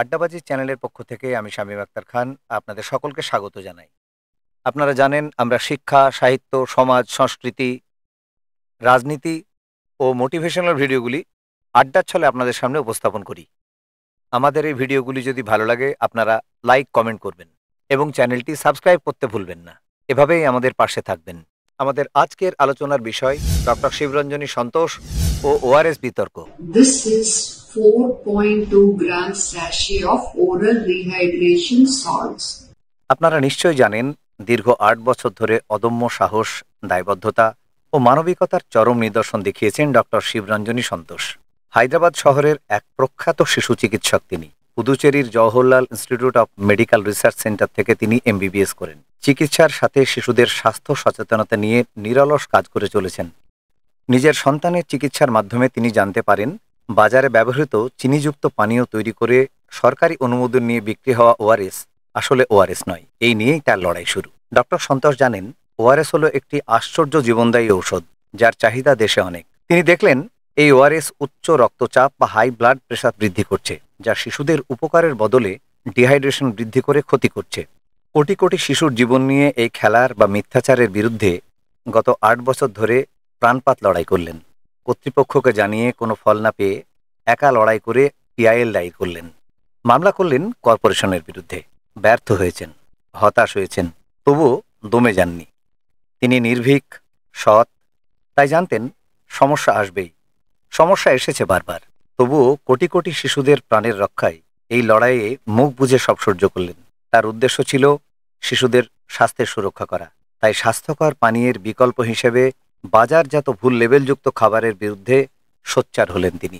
আড্ডাবাজি চ্যানেলের পক্ষ থেকে আমি শামীম আক্তার খান আপনাদের সকলকে স্বাগত জানাই। আপনারা জানেন আমরা শিক্ষা, সাহিত্য, সমাজ, সংস্কৃতি, রাজনীতি ও মোটিভেশনাল ভিডিওগুলি আড্ডার ছলে আপনাদের সামনে উপস্থাপন করি। আমাদের এই ভিডিওগুলি যদি ভালো লাগে আপনারা লাইক, কমেন্ট করবেন এবং চ্যানেলটি সাবস্ক্রাইব করতে ভুলবেন না। এভাবেই আমাদের পাশে থাকবেন। আমাদের আজকের আলোচনার বিষয় ডক্টর শিবরঞ্জনী সন্তোষ ও ওআরএস বিতর্ক। This is 4.2 grams sachet of oral rehydration salts. আপনারা নিশ্চয়ই জানেন দীর্ঘ ৮ বছর ধরে অদম্য সাহস, দায়বদ্ধতা ও মানবিকতার চরম নিদর্শন দেখিয়েছেন ডক্টর শিবরঞ্জনী সন্তোষ। হায়দ্রাবাদ শহরের এক প্রখ্যাত শিশু চিকিৎসক তিনি। পুদুচেরির Jawaharlal institute of medical research centre থেকে তিনি এমবিবিএস করেন। চিকিৎসার সাথে শিশুদের স্বাস্থ্য সচেতনতা নিয়ে নিরলস কাজ করে চলেছেন। নিজের সন্তানের চিকিৎসার মাধ্যমে তিনি জানতে পারেন বাজারে ব্যবহৃত চিনিযুক্ত পানীয় তৈরি করে সরকারি অনুমোদন নিয়ে বিক্রি হওয়া ওআরএস আসলে ওআরএস নয়। এই নিয়েই তার লড়াই শুরু। ডক্টর সন্তোষ জানেন ওআরএস হলো একটি আশ্চর্য জীবনদায়ী ঔষধ যার চাহিদা দেশে অনেক। তিনি দেখলেন এই ওআরএস উচ্চ রক্তচাপ বা হাই ব্লাড প্রেশার বৃদ্ধি করছে, যা শিশুদের উপকারের বদলে ডিহাইড্রেশন বৃদ্ধি করে ক্ষতি করছে। কোটি কোটি শিশুর জীবন নিয়ে এই খেলার বা মিথ্যাচারের বিরুদ্ধে গত ৮ বছর ধরে প্রাণপাত লড়াই করলেন। কর্তৃপক্ষকে জানিয়ে কোনো ফল না পেয়ে একা লড়াই করে পিআইএল দায়ী করলেন। মামলা করলেন কর্পোরেশনের বিরুদ্ধে। ব্যর্থ হয়েছেন, হতাশ হয়েছেন, তবুও দমে যাননি। তিনি নির্ভীক, সৎ, তাই জানতেন সমস্যা আসবেই। সমস্যা এসেছে বারবার, তবুও কোটি কোটি শিশুদের প্রাণের রক্ষায় এই লড়াইয়ে মুখ বুজে সব সহ্য করলেন। তার উদ্দেশ্য ছিল শিশুদের স্বাস্থ্যের সুরক্ষা করা। তাই স্বাস্থ্যকর পানীয়ের বিকল্প হিসেবে বাজারজাত ভুল লেবেলযুক্ত খাবারের বিরুদ্ধে সোচ্চার হলেন তিনি।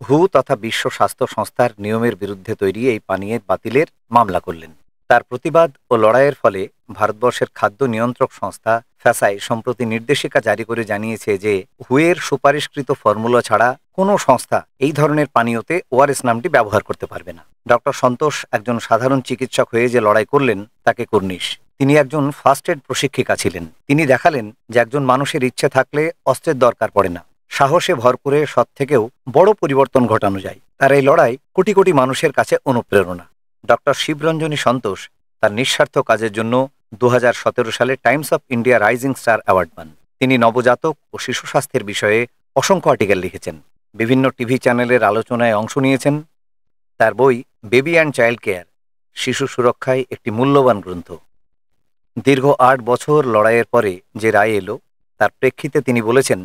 হু তথা বিশ্ব স্বাস্থ্য সংস্থার নিয়মের বিরুদ্ধে তৈরি এই পানীয়ের বাতিলের মামলা করলেন। তার প্রতিবাদ ও লড়াইয়ের ফলে ভারতবর্ষের খাদ্য নিয়ন্ত্রক সংস্থা ফ্যাসাই সম্প্রতি নির্দেশিকা জারি করে জানিয়েছে যে হুয়ের সুপারিশকৃত ফর্মুলা ছাড়া কোনো সংস্থা এই ধরনের পানীয়তে ওআরএস নামটি ব্যবহার করতে পারবে না। ডক্টর সন্তোষ একজন সাধারণ চিকিৎসক হয়ে যে লড়াই করলেন তাকে কুর্নিশ। তিনি একজন ফার্স্ট এড প্রশিক্ষিকা ছিলেন। তিনি দেখালেন যে একজন মানুষের ইচ্ছে থাকলে অস্ত্রের দরকার পড়ে না। সাহসে ভর করে সৎ থেকেও বড় পরিবর্তন ঘটানো যায়। তার এই লড়াই কোটি কোটি মানুষের কাছে অনুপ্রেরণা। ডক্টর শিবরঞ্জনী সন্তোষ তার নিঃস্বার্থ কাজের জন্য 2017 সালে Times of India rising star award পান। তিনি নবজাতক ও শিশু স্বাস্থ্যের বিষয়ে অসংখ্য আর্টিকেল লিখেছেন, বিভিন্ন টিভি চ্যানেলের আলোচনায় অংশ নিয়েছেন। তার বই বেবি অ্যান্ড চাইল্ড কেয়ার শিশু সুরক্ষায় একটি মূল্যবান গ্রন্থ। দীর্ঘ 8 বছর লড়াইয়ের পরে যে রায় এলো তার প্রেক্ষিতে তিনি বলেছেন,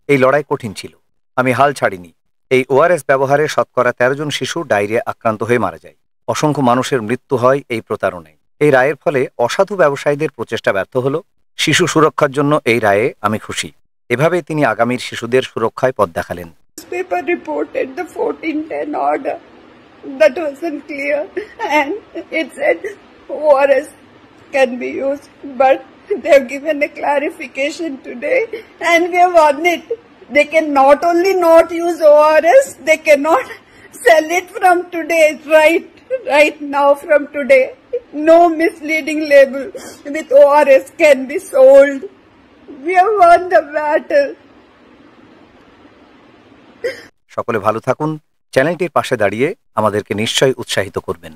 এই লড়াই কঠিন ছিল, আমি হাল ছাড়িনি। এই ওআরএস ব্যবহারে শতকরা 13 জন শিশু ডায়রিয়া আক্রান্ত হয়ে মারা যায়। অসংখ্য মানুষের মৃত্যু হয় এই প্রতারণায়। এই রায়ের ফলে অসাধু ব্যবসায়ীদের প্রচেষ্টা ব্যর্থ হলো। শিশু সুরক্ষার জন্য এই রায়ে আমি খুশি। এভাবে তিনি আগামীর শিশুদের সুরক্ষায় পথ দেখালেন। Newspaper reported the 1410 order that wasn't clear, and it said ORS can be used, but they've given a clarification today and we have won it. They can not only not use ORS, they cannot sell it from today, right now from today. No misleading label with ORS can be sold. We have won the battle. সকলে ভালো থাকুন। চ্যানেলটির পাশে দাঁড়িয়ে আমাদেরকে নিশ্চয়ই উৎসাহিত করবেন।